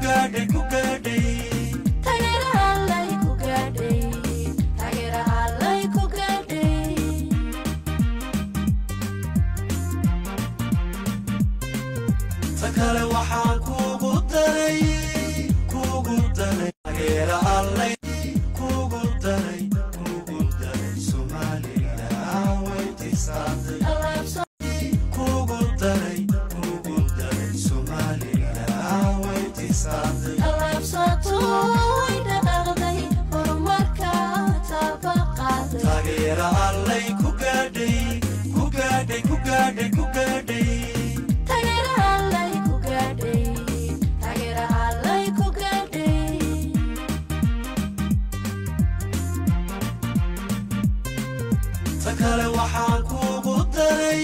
gaadhay taageeraha allay ku gaadhay taageeraha allay ku gaadhay takale waxaan kugu daray taageeraha allay kugu daray Somaliland way tisaatay kugu daray Somaliland way tisaatay alaabsato way dhaqaaqday horumarka tabaqaday taageeraha allay ku gaadhay taageeraha allay ku gaadhay taageeraha allay ku gaadhay takale waxaan kugu daray